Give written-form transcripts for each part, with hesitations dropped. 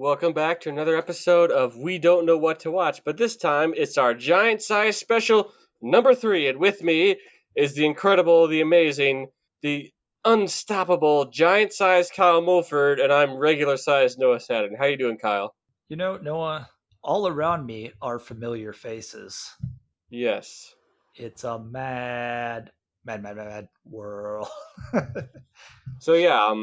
Welcome back to another episode of We Don't Know What to Watch, but this time it's our giant size special number 3, and with me is the incredible, the amazing, the unstoppable giant size Kyle Mulford, and I'm regular size Noah Saturn. How you doing, Kyle? Noah, all around me are familiar faces. Yes. It's a mad world. So yeah,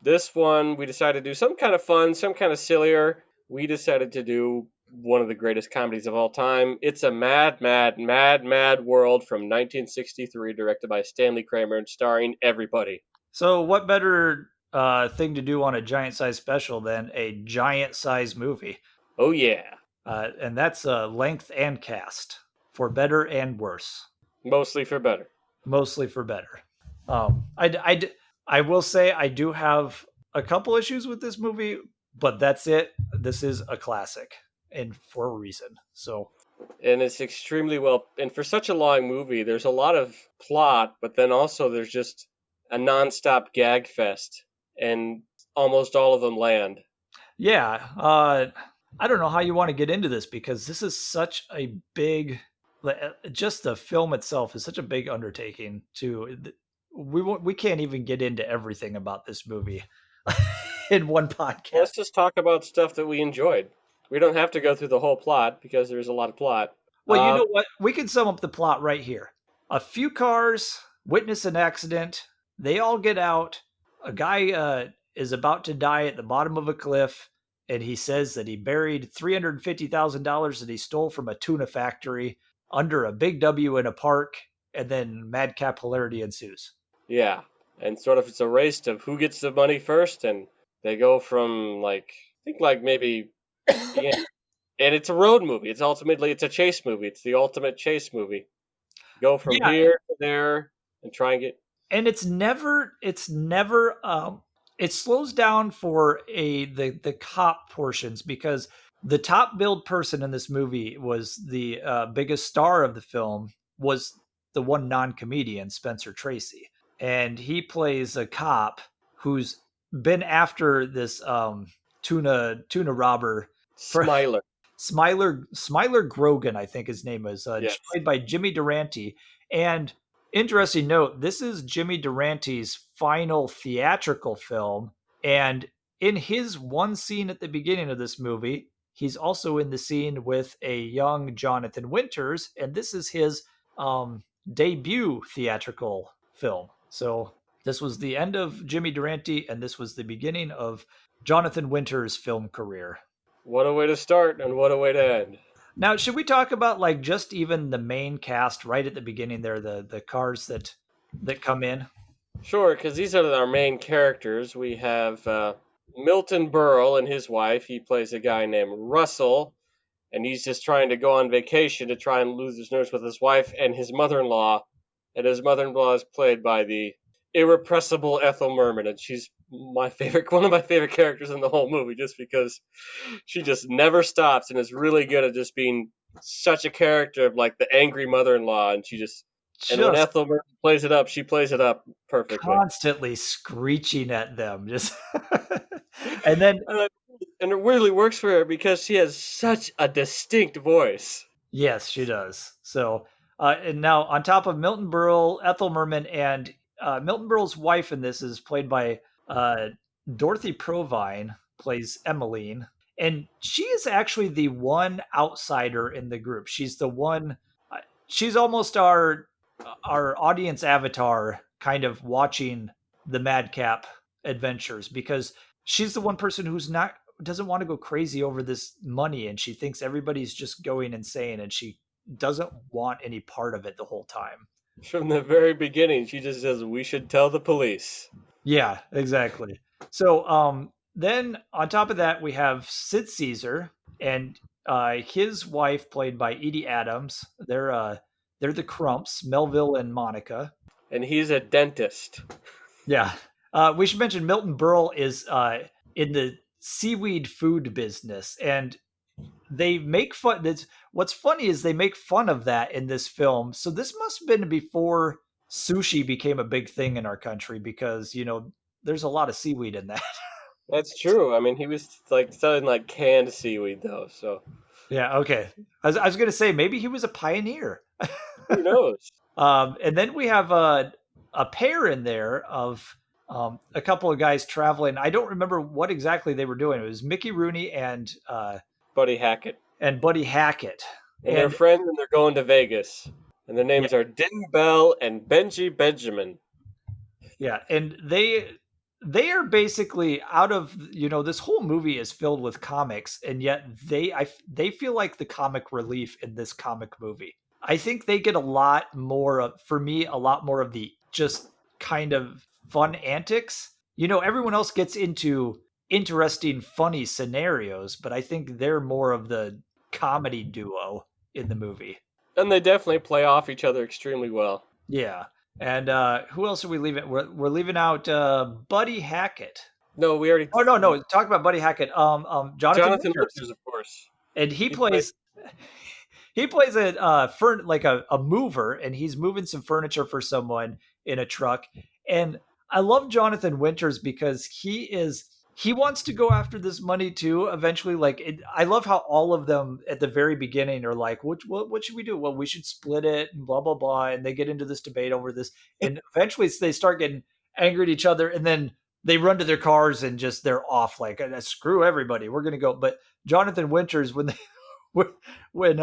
this one we decided to do some kind of fun, some kind of sillier. We decided to do one of the greatest comedies of all time. It's a mad world from 1963, directed by Stanley Kramer and starring everybody. So, what better thing to do on a giant size special than a giant size movie? Oh yeah, And that's length and cast, for better and worse. mostly for better. Mostly for better. I will say I do have a couple issues with this movie, but that's it. This is a classic, and for a reason. So, And it's extremely well. And for such a long movie, there's a lot of plot, but then also there's just a nonstop gag fest, and almost all of them land. yeah, I don't know how you want to get into this because this is such a big, just the film itself is such a big undertaking. We can't even get into everything about this movie in one Let's podcast. just talk about stuff that we enjoyed. We don't have to go through the whole plot because there's a lot of plot. Well, you know what? We can sum up the plot right here. A few cars witness an accident. They all get out. A guy is about to die at the bottom of a cliff, and he says that he buried $350,000 that he stole from a tuna factory under a big W in a park, and then madcap hilarity ensues. Yeah, and sort of it's a race to who gets the money first, and they go from like I think like maybe yeah, and it's a road movie. It's a chase movie. It's the ultimate chase movie. Go from Yeah, here to there and try and get. and it slows down for the cop portions because the top billed person in this movie was the biggest star of the film was the one non-comedian Spencer Tracy, and he plays a cop who's been after this tuna robber for Smiler. Smiler Grogan, I think his name is, Yes. played by Jimmy Durante. And interesting note, this is Jimmy Durante's final theatrical film. And in his one scene at the beginning of this movie, he's also in the scene with a young Jonathan Winters. And this is his debut theatrical film. So this was the end of Jimmy Durante, and this was the beginning of Jonathan Winters' film career. What a way to start and what a way to end. Now, should we talk about like just even the main cast right at the beginning there, the cars that come in? Sure, because these are our main characters. We have Milton Berle and his wife. He plays a guy named Russell, and he's just trying to go on vacation to try and lose his nerves with his wife and his mother-in-law. And his mother-in-law is played by the irrepressible Ethel Merman, and she's one of my favorite characters in the whole movie, just because she just never stops and is really good at just being such a character of like the angry mother-in-law, and she just and when Just Ethel Merman plays it up, she plays it up perfectly. constantly screeching at them. Just and then And and it really works for her because she has such a distinct voice. yes, she does. So and now on top of Milton Berle, Ethel Merman, and Milton Berle's wife in this is played by Dorothy Provine, plays Emmeline, and she is actually the one outsider in the group. She's the one. She's almost our audience avatar, kind of watching the madcap adventures because she's the one person who's not doesn't want to go crazy over this money, and she thinks everybody's just going insane, and she doesn't want any part of it the whole time. From the very beginning, she just says, "We should tell the police." Yeah, exactly. So then on top of that we have Sid Caesar and his wife played by Edie Adams. They're the Crumps, Melville and Monica. And he's a dentist. Yeah. We should mention Milton Berle is in the seaweed food business, and they make fun. What's funny is they make fun of that in this film. So this must have been before sushi became a big thing in our country because there's a lot of seaweed in that. That's true. I mean, he was like selling like canned seaweed though, so Yeah, okay. I was going to say maybe he was a pioneer. who knows? And then we have a pair in there of a couple of guys traveling. I don't remember what exactly they were doing. It was Mickey Rooney Buddy Hackett. and Buddy Hackett. And they're And friends and they're going to Vegas. And their yeah, names are Din Bell and Benji Benjamin. yeah, and they are basically out of, this whole movie is filled with comics, and yet they feel like the comic relief in this comic movie. I think they get a lot more of, for me, a lot more of the just kind of fun antics. Everyone else gets into interesting, funny scenarios, but I think they're more of the comedy duo in the movie. And they definitely play off each other extremely well. Yeah. And who else are we leaving? We're leaving out Buddy Hackett. No, we already Oh no, talk about Buddy Hackett. Jonathan Jonathan Winters, Winters, of course. and he He plays plays he plays like a mover, and he's moving some furniture for someone in a truck. And I love Jonathan Winters because he wants to go after this money too. Eventually, I love how all of them at the very beginning are like, what should we do? Well, we should split it and blah blah blah, and they get into this debate over this, and eventually they start getting angry at each other, and then they run to their cars and just they're off like, screw everybody, we're gonna go. But Jonathan Winters, when when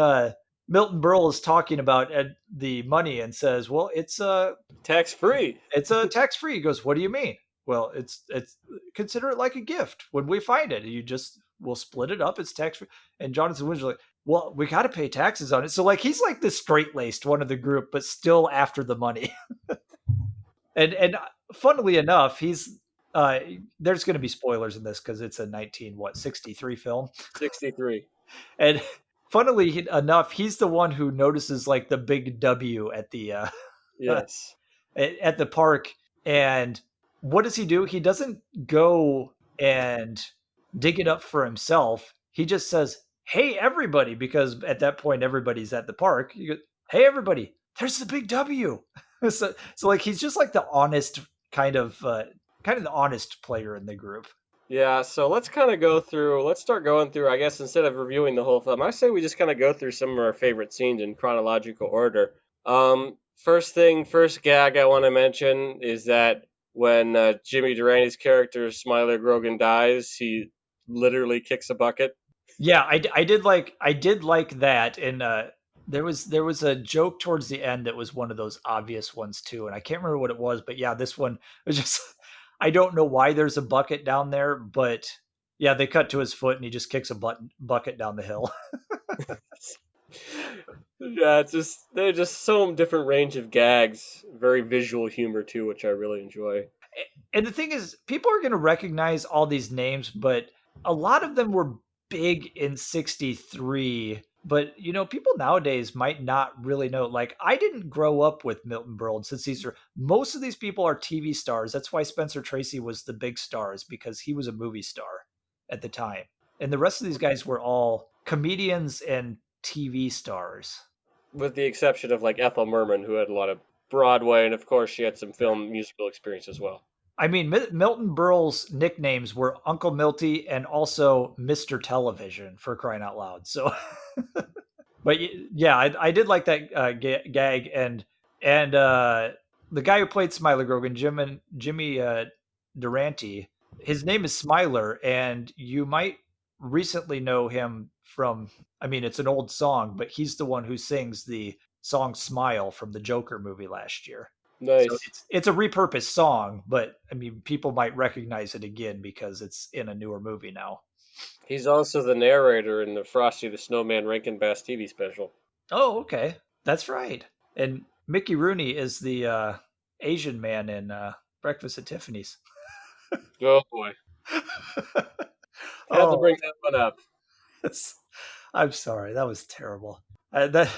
Milton Berle is talking about the money and says, "Well, tax free. it's a tax free." He goes, "What do you mean?" "Well, it's consider it like a gift. When we find it, we'll split it up. It's tax free." And Jonathan Winters like, "Well, we got to pay taxes on it." So like he's like the straight laced one of the group, but still after the money. And funnily enough, he's there's going to be spoilers in this because it's a 1963 film. 63. And funnily enough, he's the one who notices like the big W at the Yes. at the park. And what does he do? He doesn't go and dig it up for himself. He just says, "Hey, everybody," because at that point everybody's at the park. He goes, "Hey, everybody, there's the big W." So like he's just like the honest kind of the honest player in the group. Yeah, so let's kind of go through, let's start going through, I guess instead of reviewing the whole film, I say we just kind of go through some of our favorite scenes in chronological order. First gag I want to mention is that when Jimmy Durante's character, Smiler Grogan, dies, he literally kicks a bucket. Yeah, I did like that, and there was a joke towards the end that was one of those obvious ones too, and I can't remember what it was, but yeah, this one was just I don't know why there's a bucket down there, but yeah, they cut to his foot and he just kicks a bucket down the hill. Yeah, it's just, they're just so different range of gags, very visual humor too, which I really enjoy. And the thing is, people are going to recognize all these names, but a lot of them were big in 63. But, people nowadays might not really know. Like, I didn't grow up with Milton Berle. And since most of these people are TV stars. That's why Spencer Tracy was the big stars, because he was a movie star at the time. And the rest of these guys were all comedians and TV stars. With the exception of like Ethel Merman, who had a lot of Broadway, and of course she had some film musical experience as well. I mean, Milton Berle's nicknames were Uncle Milty and also Mr. Television, for crying out loud. So, but yeah, I did like that gag, and the guy who played Smiler Grogan, Jimmy Durante, his name is Smiler, and you might recently know him from. I mean, it's an old song, but he's the one who sings the song "Smile" from the Joker movie last year. So Nice. it's a repurposed song, but I mean, people might recognize it again because it's in a newer movie now. He's also the narrator in the Frosty the Snowman Rankin Bass TV special. Oh, okay, that's right. And Mickey Rooney is the Asian man in Breakfast at Tiffany's. Oh boy. Had to Oh, bring that one up. I'm sorry, that was terrible. That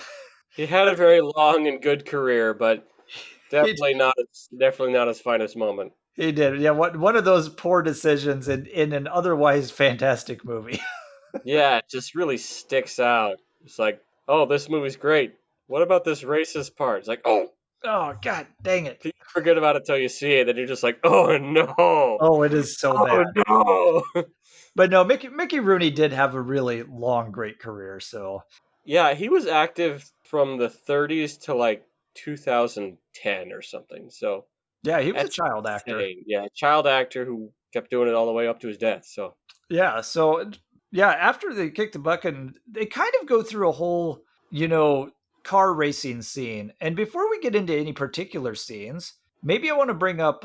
He had a very long and good career, but he, definitely not his finest moment. he did, yeah. One of those poor decisions in an otherwise fantastic movie. Yeah, it just really sticks out. It's like, oh, this movie's great. What about this racist part? It's like, oh, Oh god, dang it! You forget about it till you see it, then you're just like, oh no, Oh, it is so bad. oh no. But no, Mickey Rooney did have a really long, great career. So Yeah, he was active from the 30s to like 2010 or something. So yeah, he was a that's child actor. insane. Yeah, child actor who kept doing it all the way up to his death. So Yeah, so yeah, after they kick the bucket, and they kind of go through a whole, you know, car racing scene. And before we get into any particular scenes, maybe I want to bring up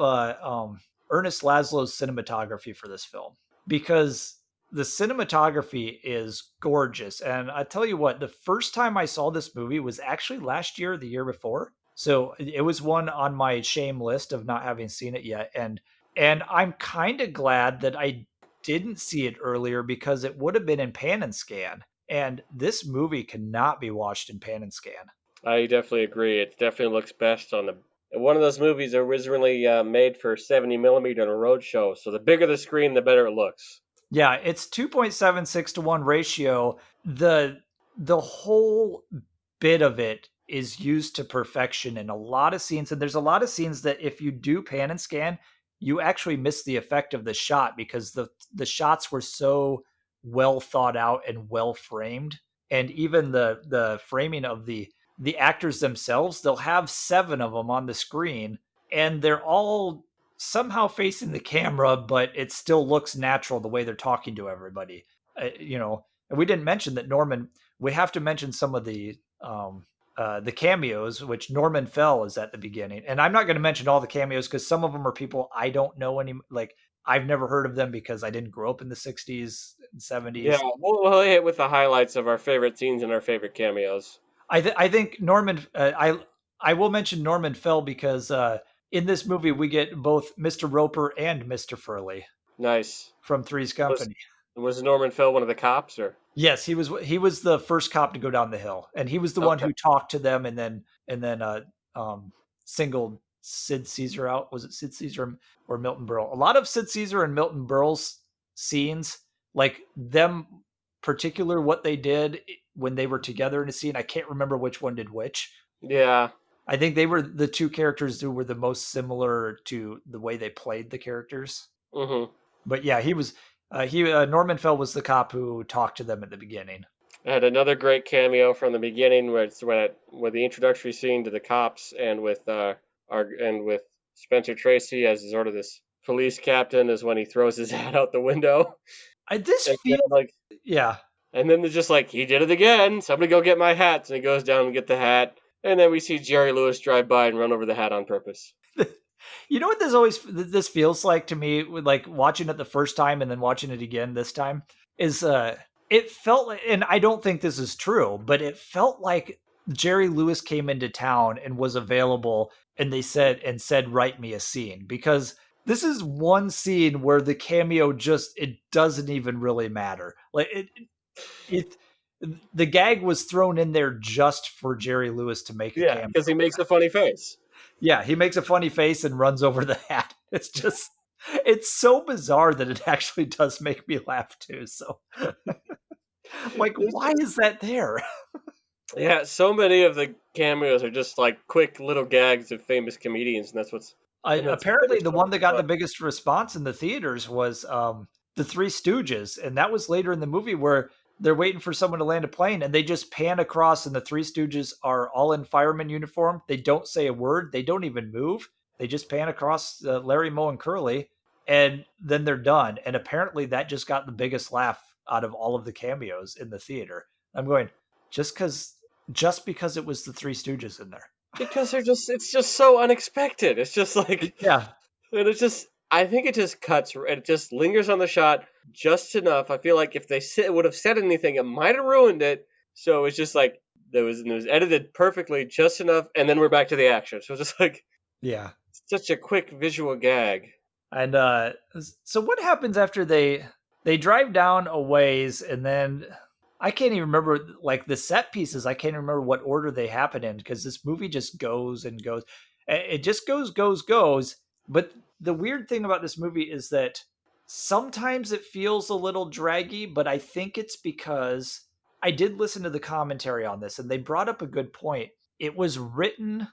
Ernest Laszlo's cinematography for this film because the cinematography is gorgeous. And I tell you what, the first time I saw this movie was actually last year, or the year before. So it was one on my shame list of not having seen it yet, and I'm kind of glad that I didn't see it earlier because it would have been in pan and scan. And this movie cannot be watched in pan and scan. I definitely agree. It definitely looks best on the. One of those movies originally made for 70 millimeter on a road show. So the bigger the screen, the better it looks. Yeah, it's 2.76 to 1 ratio. The whole bit of it is used to perfection in a lot of scenes, and there's a lot of scenes that if you do pan and scan, you actually miss the effect of the shot because the shots were so well thought out and well framed. And even the framing of the actors themselves, they'll have 7 of them on the screen, and they're all somehow facing the camera, but it still looks natural the way they're talking to everybody. And we didn't mention that Norman. We have to mention some of the cameos, which Norman Fell is at the beginning, and I'm not going to mention all the cameos because some of them are people I don't know any. Like I've never heard of them because I didn't grow up in the '60s and Yeah, '70s. we'll hit with the highlights of our favorite scenes and our favorite cameos. I think Norman. I will mention Norman Fell because in this movie we get both Mr. Roper and Mr. Furley Nice. from Three's Was Company. was Norman Fell one of the cops or? Yes, he was the first cop to go down the hill, and he was the one Okay. who talked to them, and then um, singled Sid Caesar out. Was it Sid Caesar or Milton Berle? A lot of Sid Caesar and Milton Berle's scenes, like them particular what they did when they were together in a scene. I can't remember which one did which. Yeah. I think they were the two characters who were the most similar to the way they played the characters. Mm-hmm. But yeah, he Norman Fell was the cop who talked to them at the beginning. I had another great cameo from the beginning where it's where the introductory scene to the cops and with with Spencer Tracy as sort of this police captain is when he throws his hat out the window. This And then, feels, like yeah. and then they're just like, he did it again. Somebody go get my hat. And he goes down and get the hat. And then we see Jerry Lewis drive by and run over the hat on purpose. You know what this feels like to me, with like watching it the first time and then watching it again this time is it felt like, and I don't think this is true, but it felt like Jerry Lewis came into town and was available, and they said write me a scene, because this is one scene where the cameo just, it doesn't even really matter. Like it the gag was thrown in there just for Jerry Lewis to make a Yeah, cameo. because he makes a funny face. Yeah, he makes a funny face and runs over the hat. It's just, it's so bizarre that it actually does make me laugh too. So, like, There's why just is that there? Yeah, so many of the cameos are just like quick little gags of famous comedians, and that's what's that Apparently, makes the so one much that got fun. the biggest response in the theaters was the Three Stooges, and that was later in the movie where they're waiting for someone to land a plane, and they just pan across, and the Three Stooges are all in fireman uniform. They don't say a word. They don't even move. They just pan across Larry, Moe, and Curly, and then they're done. And apparently, that just got the biggest laugh out of all of the cameos in the theater. I'm going, just because just because it was the Three Stooges in there. Because it's just so unexpected. It's just like, Yeah, and it's just, I think it just cuts, and it just lingers on the shot just enough. I feel like if they would have said anything, it might have ruined it. So it's just like, it was edited perfectly, just enough, and then we're back to the action. So it's just like, yeah. such a quick visual gag. And so what happens after they drive down a ways, and then I can't even remember like the set pieces. I can't remember what order they happen in because this movie just goes and goes. It just goes. But the weird thing about this movie is that sometimes it feels a little draggy, but I think it's because I did listen to the commentary on this, and they brought up a good point. It was written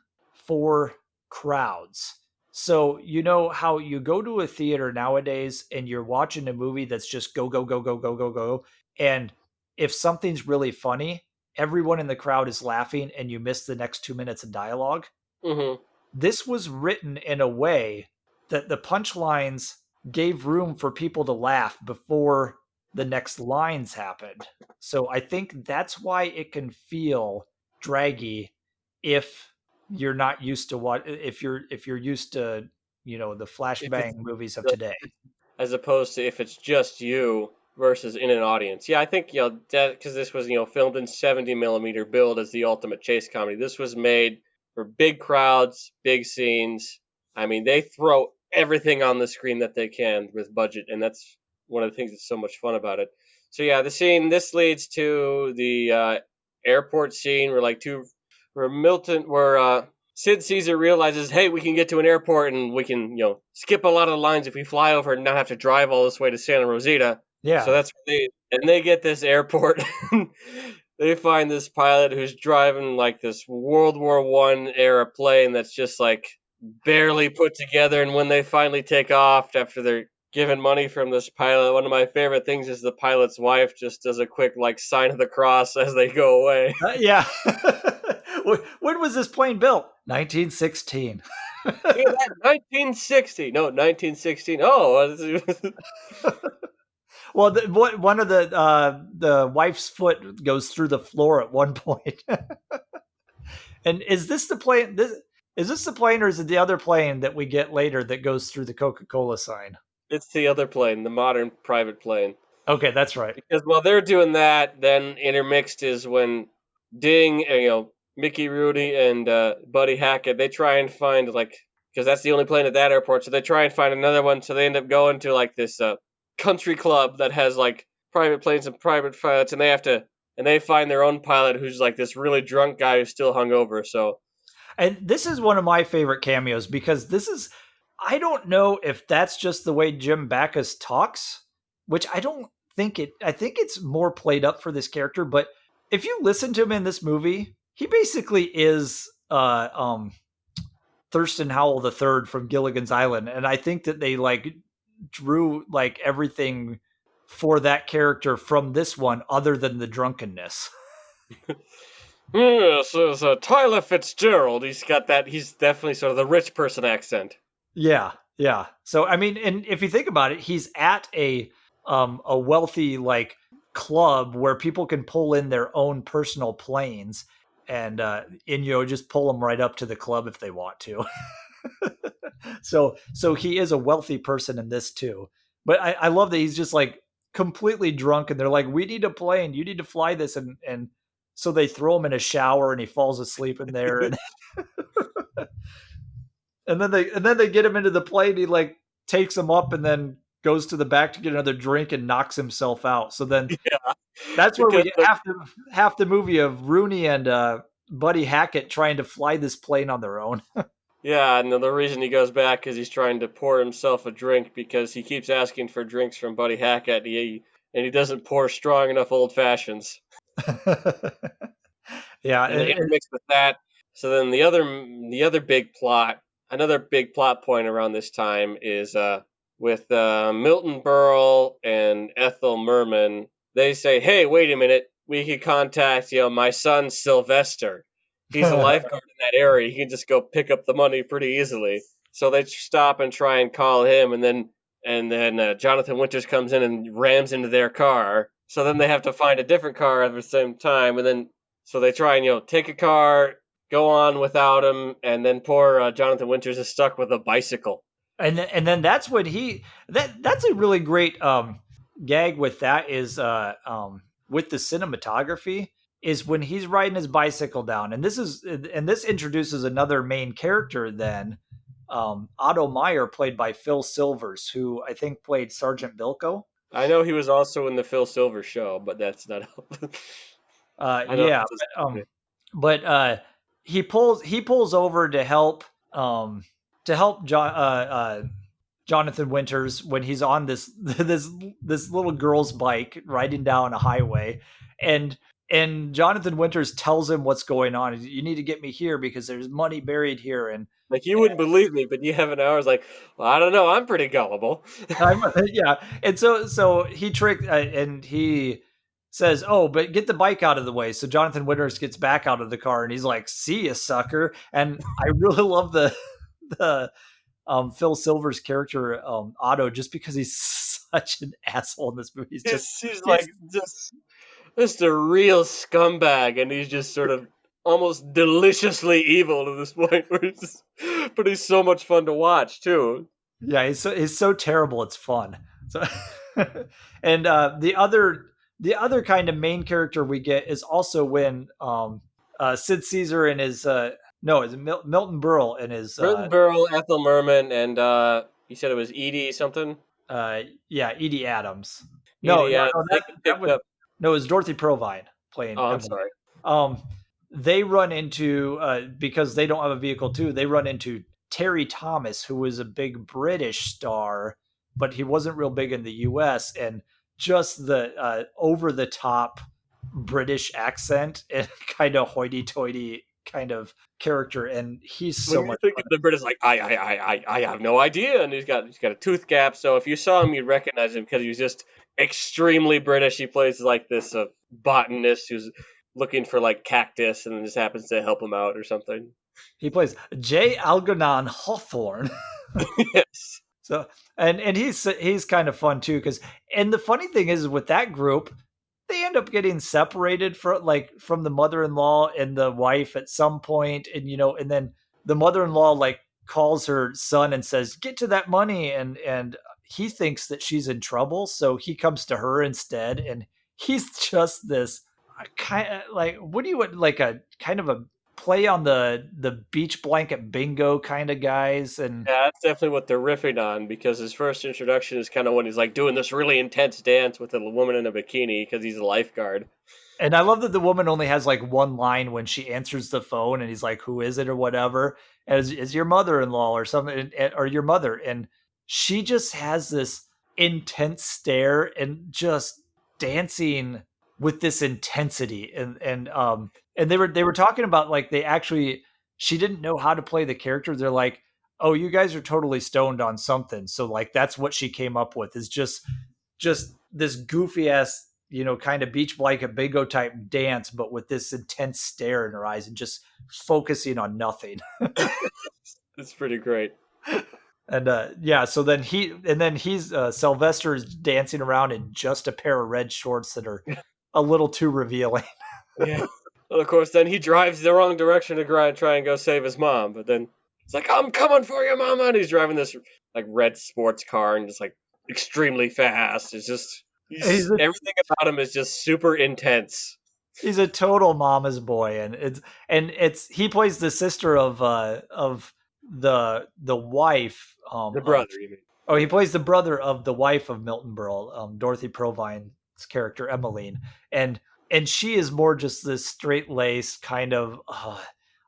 for crowds. So, you know how you go to a theater nowadays and you're watching a movie that's just go, go, go, go, go, go, go. And if something's really funny, everyone in the crowd is laughing and you miss the next 2 minutes of dialogue. Mm-hmm. This was written in a way that the punchlines gave room for people to laugh before the next lines happened. So I think that's why it can feel draggy if you're not used to what if you're used to, the If it's flashbang movies of today. as opposed to if it's just you versus in an audience. Yeah, I think that because this was filmed in 70 millimeter build as the ultimate chase comedy. This was made for big crowds, big scenes. I mean, they throw everything on the screen that they can with budget, and that's one of the things that's so much fun about it. So yeah, the scene this leads to the airport scene where Sid Caesar realizes, hey, we can get to an airport and we can, skip a lot of the lines if we fly over and not have to drive all this way to Santa Rosita. So Yeah. that's what they get this airport. They find this pilot who's driving like this World War One era plane that's just like barely put together. And when they finally take off after they're given money from this pilot, one of my favorite things is the pilot's wife just does a quick like sign of the cross as they go away. Yeah. When was this plane built? 1916. See that 1960? No, 1916. Oh, Well, one of the wife's foot goes through the floor at one point. And is this the plane? Is this the plane, or is it the other plane that we get later that goes through the Coca-Cola sign? it's the other plane, the modern private plane. Okay, that's right. Because while they're doing that, then intermixed is when Ding, Mickey Rooney and Buddy Hackett, they try and find because that's the only plane at that airport, so they try and find another one. So they end up going to like this country club that has like private planes and private pilots, and they find their own pilot who's like this really drunk guy who's still hungover. So And this is one of my favorite cameos because I don't know if that's just the way Jim Backus talks, which I don't think I think it's more played up for this character, but if you listen to him in this movie, he basically is Thurston Howell the third from Gilligan's Island. And I think that they like drew like everything for that character from this one other than the drunkenness. yes, there's Tyler Fitzgerald. He's got that. He's definitely sort of the rich person accent. Yeah, yeah. So I mean, and if you think about it, he's at a wealthy like club where people can pull in their own personal planes and just pull them right up to the club if they want to. So he is a wealthy person in this too. But I love that he's just like completely drunk and they're like, we need a plane, you need to fly this, and so they throw him in a shower and he falls asleep in there and and then they get him into the plane. He like takes him up and then goes to the back to get another drink and knocks himself out. So then Yeah, that's where we because get half the movie of Rooney and Buddy Hackett trying to fly this plane on their own. yeah, and the reason he goes back is he's trying to pour himself a drink because he keeps asking for drinks from Buddy Hackett, and he doesn't pour strong enough old fashions. Yeah, And they intermix with that. So then another big plot point around this time is with Milton Berle and Ethel Merman. They say, "Hey, wait a minute, we could contact my son Sylvester. He's a lifeguard in that area. He can just go pick up the money pretty easily." So they stop and try and call him, and then Jonathan Winters comes in and rams into their car. So then they have to find a different car at the same time, and then so they try and take a car, go on without him, and then poor Jonathan Winters is stuck with a bicycle. and then that's when that's a really great gag with that is with the cinematography is when he's riding his bicycle down, and this introduces another main character then, Otto Meyer, played by Phil Silvers, who I think played Sergeant Bilko. I know he was also in the Phil Silver Show, but that's not. I know. Yeah, but he pulls over to help Jonathan Winters when he's on this little girl's bike riding down a highway, and and Jonathan Winters tells him what's going on. You need to get me here because there's money buried here, and Like you wouldn't believe me, but you have an hour. It's like, well, I don't know. I'm pretty gullible. I'm, yeah, and so he tricked and he says, "Oh, but get the bike out of the way." So Jonathan Winters gets back out of the car, and he's like, "See ya, sucker!" And I really love the Phil Silver's character Otto, just because he's such an asshole in this movie. He's like He's just a real scumbag, and he's just sort of almost deliciously evil to this point. But he's so much fun to watch too. yeah, he's so terrible. It's fun. So, and the other kind of main character we get is also when Sid Caesar and his no, it's Milton Berle and his Burton Burrow, Ethel Merman, and you said it was Edie something. yeah, Edie Adams. No, Edie, no, no, they that get that picked was up. no, it was Dorothy Provine playing Oh, I'm Emily. sorry. Um, they run into because they don't have a vehicle too. They run into Terry Thomas, who was a big British star, but he wasn't real big in the U.S. and just the over the top British accent and kind of hoity-toity kind of character, and he's When so you much think fun. of the British, like I have no idea, and he's got a tooth gap. So if you saw him, you'd recognize him because he was just extremely British. He plays like this botanist who's looking for like cactus, and just happens to help him out or something. He plays J. Algernon Hawthorne. Yes, So and he's kind of fun too because and the funny thing is with that group they end up getting separated from the mother-in-law and the wife at some point, and and then the mother-in-law like calls her son and says get to that money, and he thinks that she's in trouble, so he comes to her instead, and he's just this kind of like what do you want, like a kind of a play on the beach blanket bingo kind of guys. And yeah, that's definitely what they're riffing on because his first introduction is kind of when he's like doing this really intense dance with a woman in a bikini because he's a lifeguard. And I love that the woman only has like one line when she answers the phone, and he's like, "Who is it?" or whatever. And is your mother-in-law or something, or your mother? And she just has this intense stare and just dancing with this intensity. And they were talking about like they actually she didn't know how to play the character. They're like, "Oh, you guys are totally stoned on something." So like that's what she came up with is just this goofy ass, kind of beach blanket bingo type dance, but with this intense stare in her eyes and just focusing on nothing. It's pretty great. And yeah, so then he's Sylvester is dancing around in just a pair of red shorts that are a little too revealing. Yeah. Well, of course, then he drives the wrong direction to try and go save his mom. But then it's like, I'm coming for you, mama. And he's driving this like red sports car and just like extremely fast. It's just he's he's a everything about him is just super intense. he's a total mama's boy, and it's he plays the sister of the wife The of brother, you mean? oh, he plays the brother of the wife of Milton Berle, Dorothy Provine's character Emmeline, and and she is more just this straight laced kind of.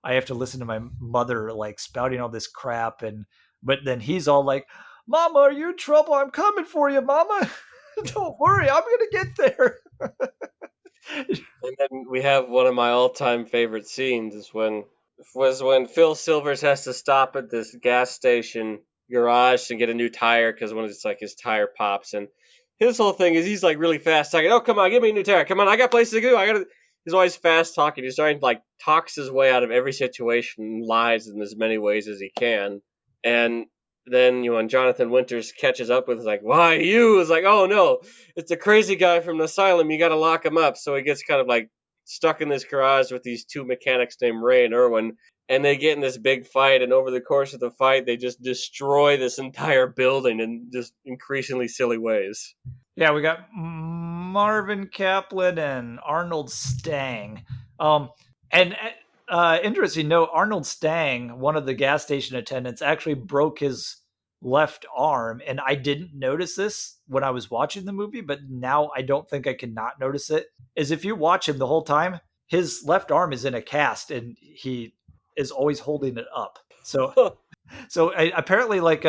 I have to listen to my mother like spouting all this crap, and but then he's all like, "Mama, are you in trouble? I'm coming for you, Mama. Don't worry, I'm gonna get there." And then we have one of my all-time favorite scenes is when Phil Silvers has to stop at this gas station garage to get a new tire because one of it's like his tire pops, and his whole thing is he's like really fast talking. Oh, come on, give me a new tire. Come on, I got places to go. I got. He's always fast talking. He's trying to like talks his way out of every situation, and lies in as many ways as he can, and then when Jonathan Winters catches up with, is like, "Why you?" Is like, "Oh no, it's a crazy guy from the asylum. You got to lock him up." So he gets kind of like stuck in this garage with these two mechanics named Ray and Irwin, and they get in this big fight. And over the course of the fight, they just destroy this entire building in just increasingly silly ways. Yeah, we got Marvin Kaplan and Arnold Stang. Um, and interesting note, Arnold Stang, one of the gas station attendants, actually broke his left arm, and I didn't notice this when I was watching the movie, but now I don't think I can not notice it. Is if you watch him the whole time, his left arm is in a cast, and he is always holding it up. So apparently, like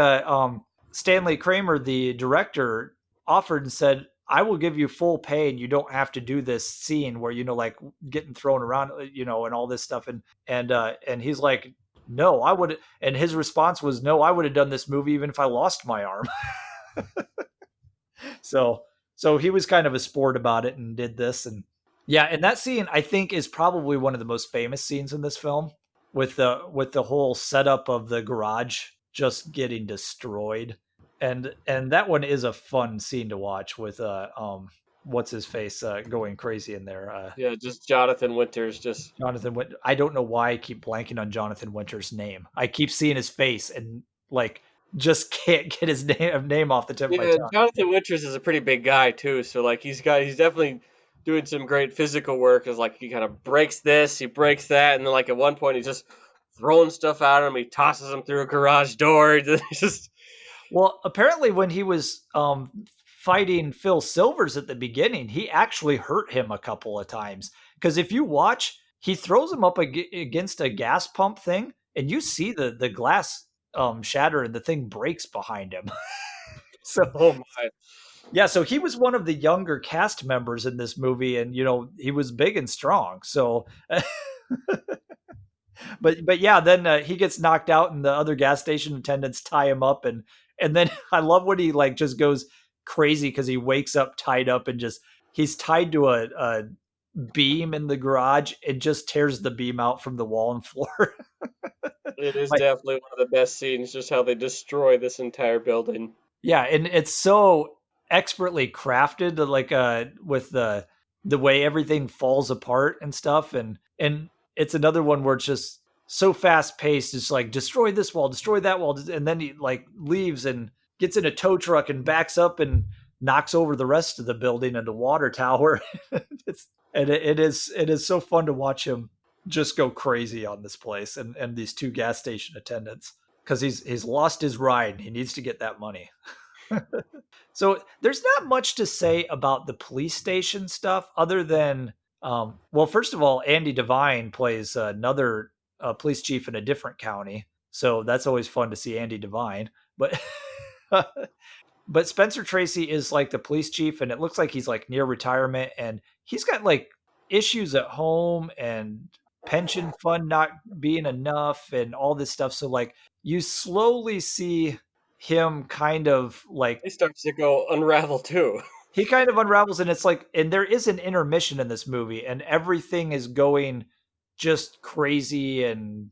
Stanley Kramer, the director, offered and said, I will give you full pay and you don't have to do this scene where, like getting thrown around, and all this stuff. And he's like, no, I would. And his response was, no, I would have done this movie even if I lost my arm. So, so he was kind of a sport about it and did this. And yeah, and that scene I think is probably one of the most famous scenes in this film, with the whole setup of the garage just getting destroyed. And that one is a fun scene to watch with what's his face going crazy in there. Yeah, just Jonathan Winters. Just Jonathan I don't know why I keep blanking on Jonathan Winter's name. I keep seeing his face and like just can't get his name off the tip of my yeah, tongue. Jonathan Winters is a pretty big guy too. So like he's definitely doing some great physical work. Is like he kind of breaks this, he breaks that, and then like at one point he's just throwing stuff at him. He tosses him through a garage door. He's just Well, apparently when he was fighting Phil Silvers at the beginning, he actually hurt him a couple of times. Because if you watch, he throws him up against a gas pump thing, and you see the glass shatter and the thing breaks behind him. So oh my. yeah, so he was one of the younger cast members in this movie, and he was big and strong. So but yeah, then he gets knocked out, and the other gas station attendants tie him up, and then I love when he like just goes crazy because he wakes up tied up and just he's tied to a beam in the garage and just tears the beam out from the wall and floor. It is Like, definitely one of the best scenes, just how they destroy this entire building. yeah, and it's so expertly crafted, like with the way everything falls apart and stuff, and it's another one where it's just so fast paced. It's like destroy this wall, destroy that wall, and then he like leaves and gets in a tow truck and backs up and knocks over the rest of the building and the water tower. it's it is so fun to watch him just go crazy on this place and these two gas station attendants because he's lost his ride. He needs to get that money. So there's not much to say about the police station stuff other than, well, first of all, Andy Devine plays another police chief in a different county. So that's always fun to see Andy Devine. But but Spencer Tracy is like the police chief, and it looks like he's like near retirement, and he's got like issues at home and pension fund not being enough and all this stuff. So like you slowly see him kind of like He starts to go unravel too. he kind of unravels, and it's like, and there is an intermission in this movie and everything is going just crazy. And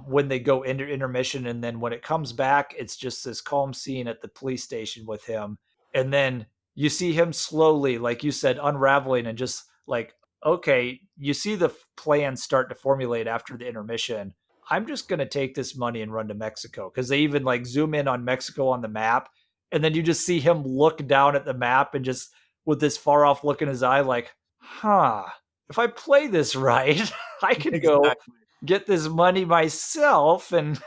when they go into intermission, and then when it comes back, it's just this calm scene at the police station with him, and then you see him slowly, like you said, unraveling, and just like, okay, you see the plan start to formulate after the intermission. I'm just going to take this money and run to Mexico, because they even like zoom in on Mexico on the map, and then you just see him look down at the map and just with this far off look in his eye, like, huh, if I play this right, I could go Exactly. get this money myself and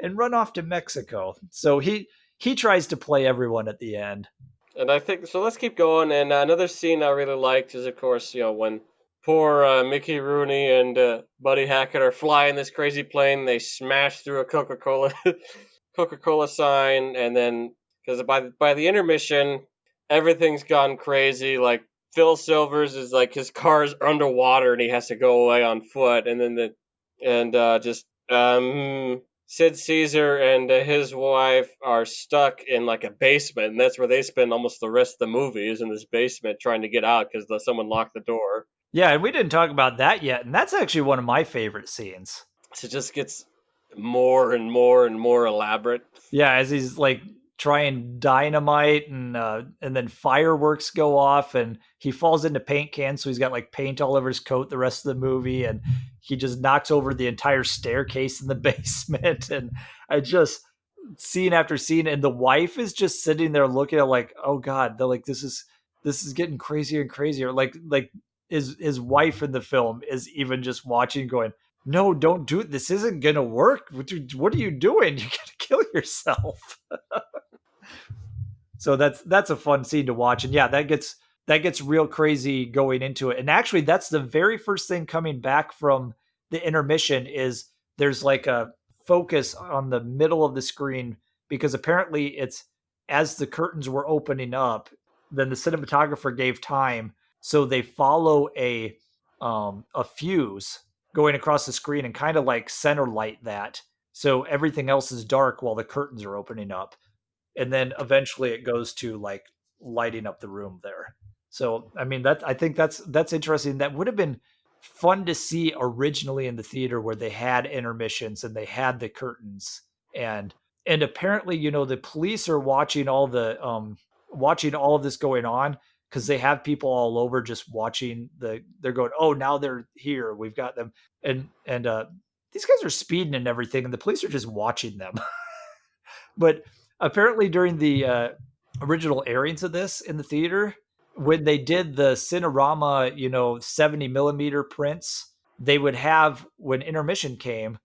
and run off to Mexico. So he tries to play everyone at the end. And I think so. Let's keep going. And another scene I really liked is, of course, when poor Mickey Rooney and Buddy Hackett are flying this crazy plane. They smash through a Coca-Cola sign, and then because by the intermission, everything's gone crazy. Like Phil Silvers is like his car's underwater and he has to go away on foot, and then just Sid Caesar and his wife are stuck in like a basement, and that's where they spend almost the rest of the movie is in this basement trying to get out because someone locked the door. Yeah, and we didn't talk about that yet, and that's actually one of my favorite scenes. So it just gets more and more and more elaborate. Yeah, as he's like trying dynamite, and then fireworks go off, and he falls into paint cans, so he's got like paint all over his coat the rest of the movie, and he just knocks over the entire staircase in the basement. And I just scene after scene, and the wife is just sitting there looking at like, oh god, they're like, this is getting crazier and crazier. Like his wife in the film is even just watching, going, no, don't do it. This isn't gonna work. What are you doing? You're gonna kill yourself. So that's a fun scene to watch, and yeah, that gets real crazy going into it. And actually, that's the very first thing coming back from the intermission is there's like a focus on the middle of the screen, because apparently it's as the curtains were opening up, then the cinematographer gave time, so they follow a fuse going across the screen and kind of like center light that, so everything else is dark while the curtains are opening up, and then eventually it goes to like lighting up the room there. So I mean, that I think that's interesting. That would have been fun to see originally in the theater, where they had intermissions and they had the curtains, and apparently, the police are watching all of this going on, because they have people all over just watching they're going, oh, now they're here, we've got them, and these guys are speeding and everything, and the police are just watching them. But apparently during the original airings of this in the theater, when they did the Cinerama, 70 millimeter prints, they would have, when intermission came,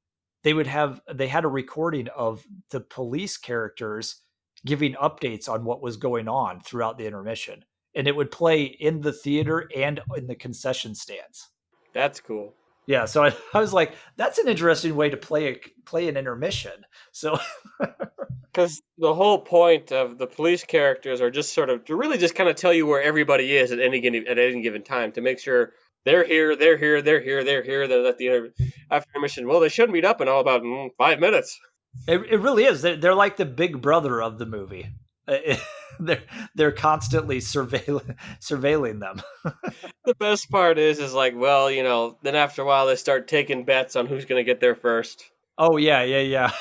they had a recording of the police characters giving updates on what was going on throughout the intermission. And it would play in the theater and in the concession stands. That's cool. Yeah, so I was like, that's an interesting way to play an intermission. So Because the whole point of the police characters are just sort of to really just kind of tell you where everybody is at any given time, to make sure they're here, they're here, they're here, they're here. They're at the after intermission. Well, they should meet up in all about 5 minutes. it really is. They're like the big brother of the movie. They're constantly surveilling them. The best part is like, well, then after a while they start taking bets on who's going to get there first. Oh yeah.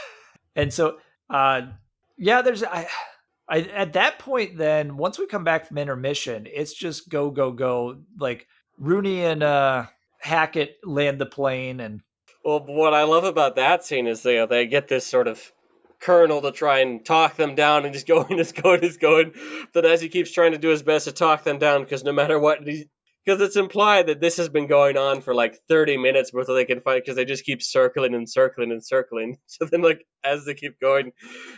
And so, yeah, there's I at that point, then once we come back from intermission, it's just go go go. Like Rooney and Hackett land the plane, and Well, what I love about that scene is they get this sort of colonel to try and talk them down, and just going, just going, just going. But as he keeps trying to do his best to talk them down, because no matter what, because it's implied that this has been going on for like 30 minutes before they can find, because they just keep circling and circling and circling. So then, like, as they keep going,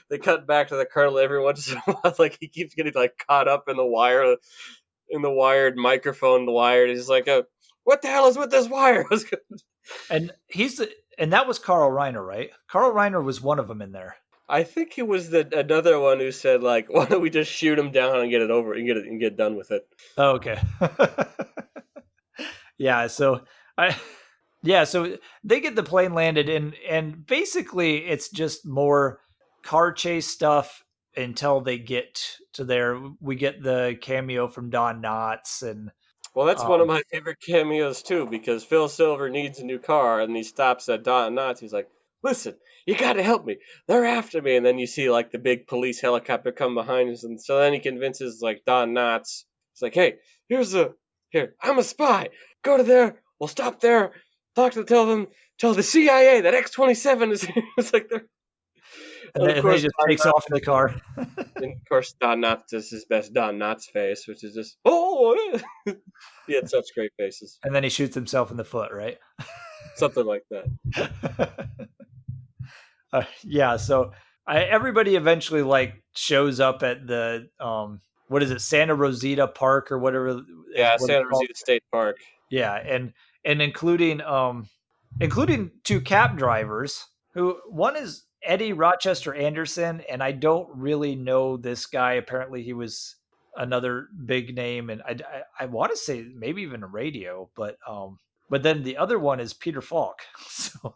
they cut back to the colonel every once in a while. Like, he keeps getting like caught up in the wire, in the wired microphone, the wire. He's like, what the hell is with this wire? and and that was Carl Reiner, right? Carl Reiner was one of them in there. I think it was another one who said, like, why don't we just shoot him down and get it over and get done with it. Oh, okay. Yeah, so so they get the plane landed, and basically it's just more car chase stuff until they get to there. We get the cameo from Don Knotts, and Well, that's one of my favorite cameos too, because Phil Silver needs a new car, and he stops at Don Knotts. He's like, "Listen, you got to help me. They're after me." And then you see like the big police helicopter come behind us, and so then he convinces like Don Knotts. It's like, "Hey, here. I'm a spy. Go to there. We'll stop there. Tell the CIA that X-27 is here." It's like they're. and And then, of and then he course, just takes off in the car. and of course, Don Knotts does his best Don Knotts face, which is just, oh, he had such great faces. And then he shoots himself in the foot, right? Something like that. Yeah, so everybody eventually like shows up at the what is it, Santa Rosita Park or whatever is Yeah, what it's Santa called. Rosita State Park. Yeah, and including two cab drivers, who one is Eddie Rochester Anderson, and I don't really know this guy. Apparently he was another big name, and I want to say maybe even a radio, but then the other one is Peter Falk. So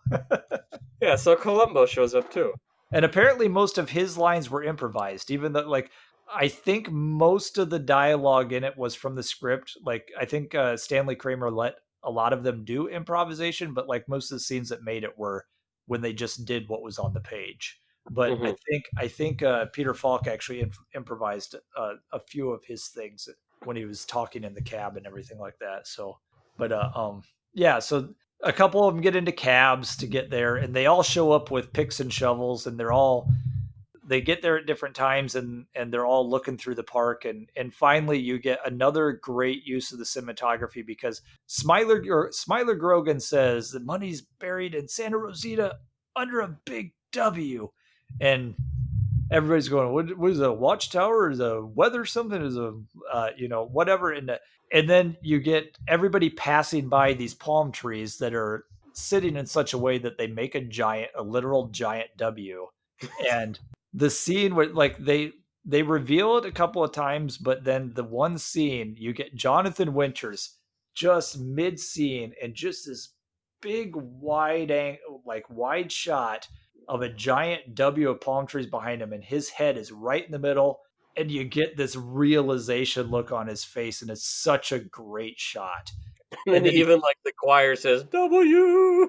Yeah, so Columbo shows up too. and apparently most of his lines were improvised, even though like I think most of the dialogue in it was from the script. Like I think Stanley Kramer let a lot of them do improvisation, but like most of the scenes that made it were when they just did what was on the page. But Hmm. I think Peter Falk actually improvised a few of his things when he was talking in the cab and everything like that. So, but yeah, so a couple of them get into cabs to get there, and they all show up with picks and shovels, and they get there at different times, and they're all looking through the park, and finally you get another great use of the cinematography, because Smiler Grogan says the money's buried in Santa Rosita under a big W, and everybody's going, what is a watchtower? Is a weather something? Is a whatever? And then you get everybody passing by these palm trees that are sitting in such a way that they make a literal giant W, and the scene where like they reveal it a couple of times, but then the one scene you get Jonathan Winters just mid scene and just this big wide shot of a giant W of palm trees behind him, and his head is right in the middle, and you get this realization look on his face, and it's such a great shot. And then And then even like the choir says W.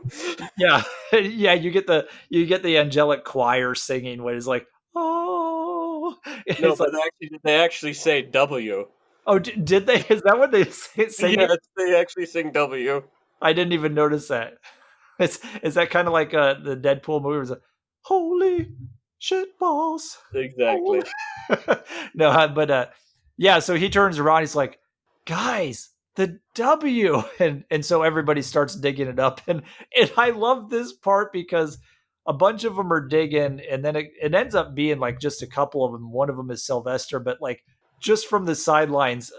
yeah, yeah, you get the angelic choir singing when it's like, oh, No, it's like, but they actually say W. oh, did they? Is that what they singing? Yes, they actually sing W. I didn't even notice that. Is that kind of like the Deadpool movie? Was like, holy shit balls. Holy. Exactly. No, but yeah. So he turns around. He's like, guys, the W, and so everybody starts digging it up, and I love this part because a bunch of them are digging, and then it ends up being like just a couple of them. One of them is Sylvester, but like just from the sidelines,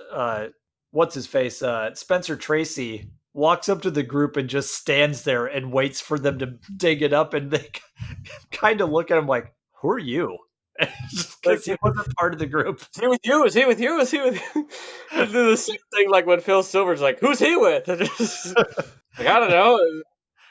what's his face? Spencer Tracy walks up to the group and just stands there and waits for them to dig it up, and they kind of look at him like, who are you? Like, Because he wasn't part of the group. is he with you? Is he with you? Is he with you? They do the same thing like when Phil Silver's like, who's he with? Like, I don't know.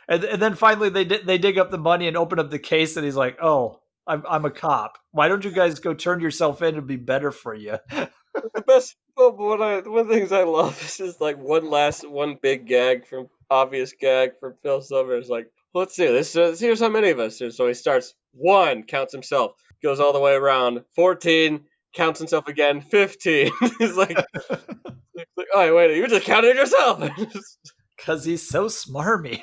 And then finally they dig up the money and open up the case, and he's like, oh, I'm a cop. Why don't you guys go turn yourself in? It'd be better for you. The best, well, one of the things I love is just like one big gag from obvious gag from Phil Silver is like, let's see, here's how many of us. And so he starts 1, counts himself, goes all the way around, 14, counts himself again, 15. He's like, oh wait, you just counted yourself. Because he's so smarmy.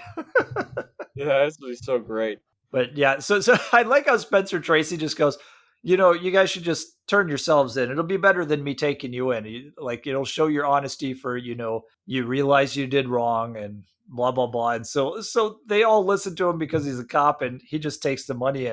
Yeah, this was so great. But yeah, so I like how Spencer Tracy just goes, you guys should just turn yourselves in. It'll be better than me taking you in. Like, it'll show your honesty for, you realize you did wrong and blah blah blah. And so they all listen to him because he's a cop, and he just takes the money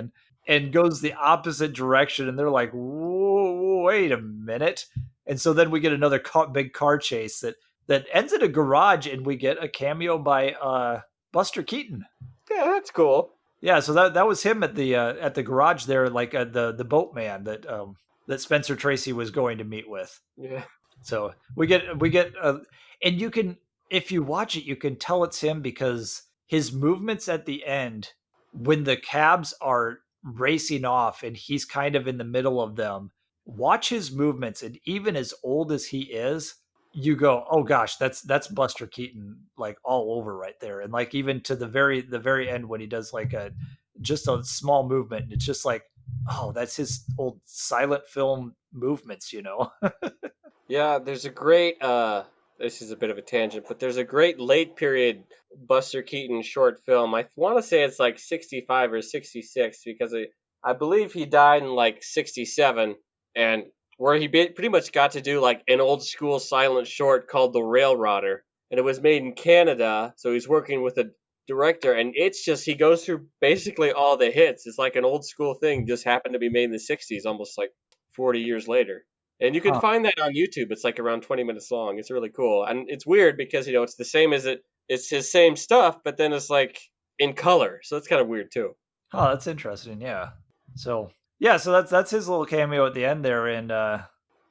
and goes the opposite direction, and they're like, whoa, wait a minute. And so then we get another big car chase that ends in a garage, and we get a cameo by Buster Keaton. Yeah, that's cool. Yeah, so that was him at the garage there, like the boatman that Spencer Tracy was going to meet with. Yeah. So we get and you can, if you watch it, you can tell it's him because his movements at the end when the cabs are racing off and he's kind of in the middle of them. Watch his movements, and even as old as he is, you go, oh gosh, that's Buster Keaton, like all over right there. And like even to the very end when he does like just a small movement, and it's just like, oh, that's his old silent film movements. Yeah, there's a great this is a bit of a tangent, but there's a great late period Buster Keaton short film. I want to say it's like 65 or 66 because I believe he died in like 67, and where he pretty much got to do like an old school silent short called The Railrodder, and it was made in Canada, so he's working with a director, and it's just he goes through basically all the hits. It's like an old school thing just happened to be made in the 60s, almost like 40 years later. And you can Huh. find that on YouTube. It's like around 20 minutes long. It's really cool. And it's weird because, it's the same as it's his same stuff, but then it's like in color. So it's kind of weird too. Oh, that's interesting. Yeah. So yeah, so that's his little cameo at the end there, and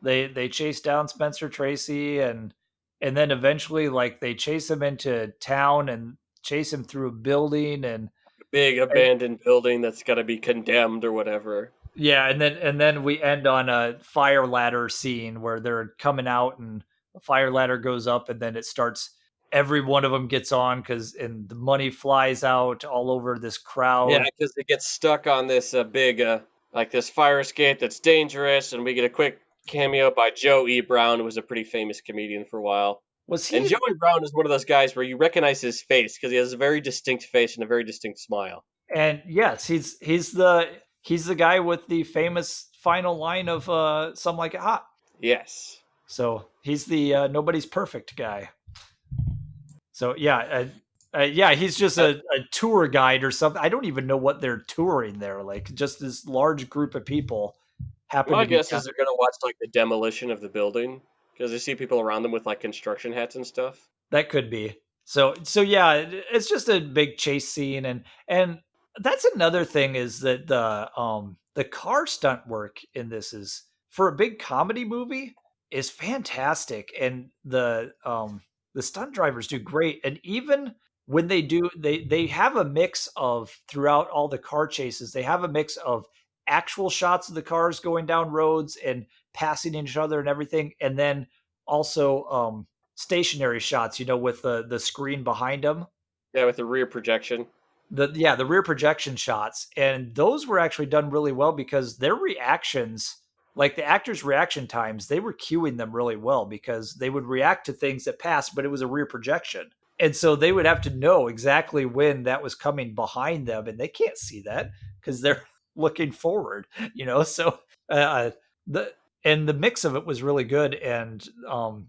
they chase down Spencer Tracy, and then eventually like they chase him into town and chase him through a building, and Big abandoned building that's got to be condemned or whatever. yeah, and then we end on a fire ladder scene where they're coming out, and the fire ladder goes up, and then it starts. Every one of them gets on and the money flies out all over this Yeah, crowd. because it gets stuck on this big, like this fire escape that's dangerous. And we get a quick cameo by Joe E. Brown, who was a pretty famous comedian for a while. Was And he? Joey Brown is one of those guys where you recognize his face because he has a very distinct face and a very distinct smile. And yes, he's the guy with the famous final line of "Some Like It Hot." Yes. So he's the nobody's perfect guy. So yeah, he's just a tour guide or something. I don't even know what they're touring there. Like just this large group of people happen My to be. guess is they're gonna watch like the demolition of the building because they see people around them with like construction hats and stuff. That could be. So yeah, it's just a big chase scene, and that's another thing is that the car stunt work in this is for a big comedy movie is fantastic, and the stunt drivers do great. And even when they do, they have a mix of, throughout all the car chases, they have a mix of actual shots of the cars going down roads and passing each other and everything, and then also stationary shots, with the screen behind them. Yeah, with the rear projection. The rear projection shots, and those were actually done really well because their reactions, like the actors' reaction times, they were cueing them really well because they would react to things that passed, but it was a rear projection, and so they would have to know exactly when that was coming behind them, and they can't see that because they're looking forward, so uh the and the mix of it was really good. And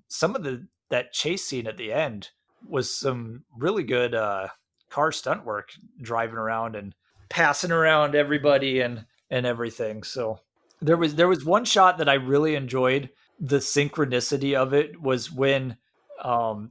some of that chase scene at the end was some really good car stunt work, driving around and passing around everybody and everything. So there was one shot that I really enjoyed. The synchronicity of it was when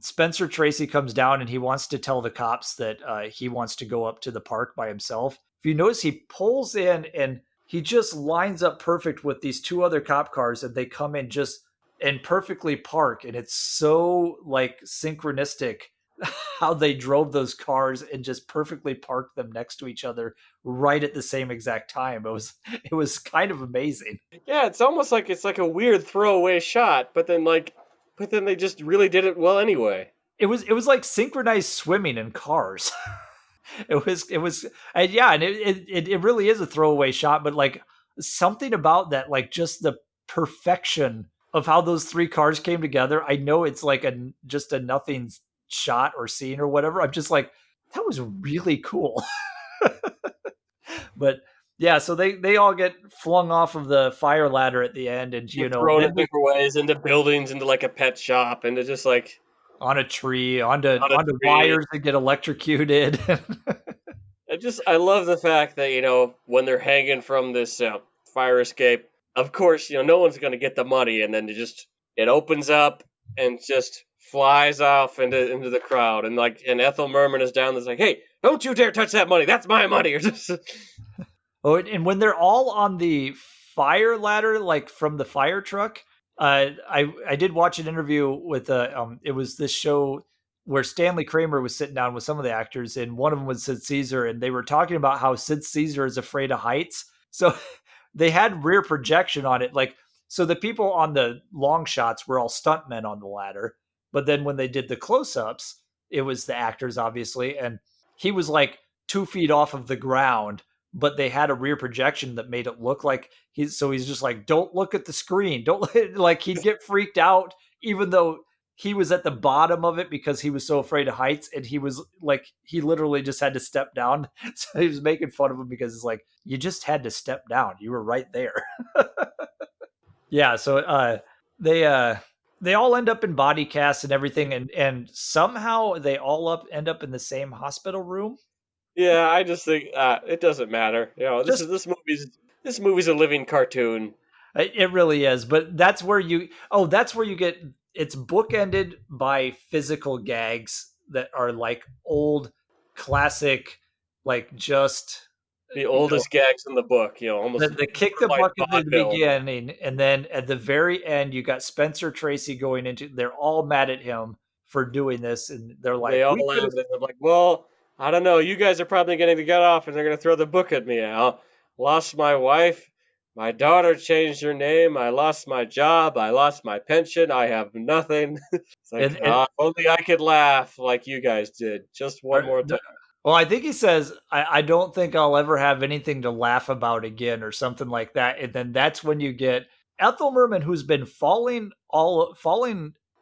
Spencer Tracy comes down and he wants to tell the cops that he wants to go up to the park by himself. If you notice, he pulls in and he just lines up perfect with these two other cop cars, and they come in just and perfectly park, and it's so like synchronistic how they drove those cars and just perfectly parked them next to each other right at the same exact time. It was kind of amazing. Yeah, it's almost like it's like a weird throwaway shot, but then they just really did it well anyway. It was like synchronized swimming in cars. it was and yeah, and it really is a throwaway shot, but like something about that, like just the perfection of how those three cars came together. I know it's like just a nothing shot or scene or whatever. I'm just like, that was really cool. But yeah, so they all get flung off of the fire ladder at the end, and And thrown then in different ways into buildings, into like a pet shop, into just like on a tree, onto on a tree. wires that get electrocuted. I love the fact that when they're hanging from this fire escape, of course no one's gonna get the money, and then it opens up and just flies off into the crowd, and Ethel Merman is down there's like, hey, don't you dare touch that money, that's my money, or just Oh, and when they're all on the fire ladder, like from the fire truck, I did watch an interview with it was this show where Stanley Kramer was sitting down with some of the actors, and one of them was Sid Caesar, and they were talking about how Sid Caesar is afraid of heights. So they had rear projection on it, like, so the people on the long shots were all stuntmen on the ladder, but then when they did the close-ups, it was the actors obviously, and he was like 2 feet off of the ground, but they had a rear projection that made it look like he's just like, don't look at the screen, don't like, he'd get freaked out even though he was at the bottom of it because he was so afraid of heights, and he was like, he literally just had to step down. So he was making fun of him because it's like, you just had to step down, you were right there. Yeah, so they all end up in body casts and everything, and somehow they all end up in the same hospital room. yeah, I just think it doesn't matter. Just This movie's a living cartoon. It really is, but that's where you get, it's bookended by physical gags that are like old classic, like just The you know oldest gags in the book, the, almost the kick the borderline bucket at the vaudeville. beginning, and then at the very end you got Spencer Tracy going into, they're all mad at him for doing this, and they're They like, all we could laugh have. and they're like, well, I don't know. You guys are probably going to get off and they're going to throw the book at me. I lost my wife. My daughter changed her name. I lost my job. I lost my pension. I have nothing. It's like, and if only I could laugh like you guys did. Just one more time. Well, I think he says, I don't think I'll ever have anything to laugh about again, or something like that. And then that's when you get Ethel Merman, who's been falling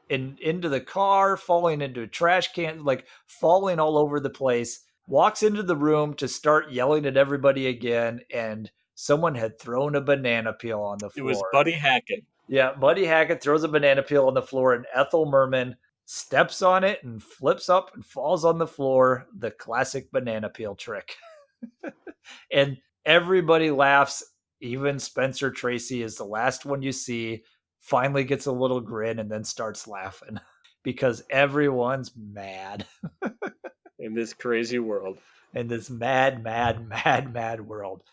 into the car, falling into a trash can, like falling all over the place, walks into the room to start yelling at everybody again, and someone had thrown a banana peel on the It was floor. Buddy Hackett. Yeah, Buddy Hackett throws a banana peel on the floor, and Ethel Merman steps on it and flips up and falls on the floor. The classic banana peel trick. And everybody laughs. Even Spencer Tracy is the last one you see, finally gets a little grin and then starts laughing because everyone's mad In this crazy world. in this mad, mad, mad, mad world.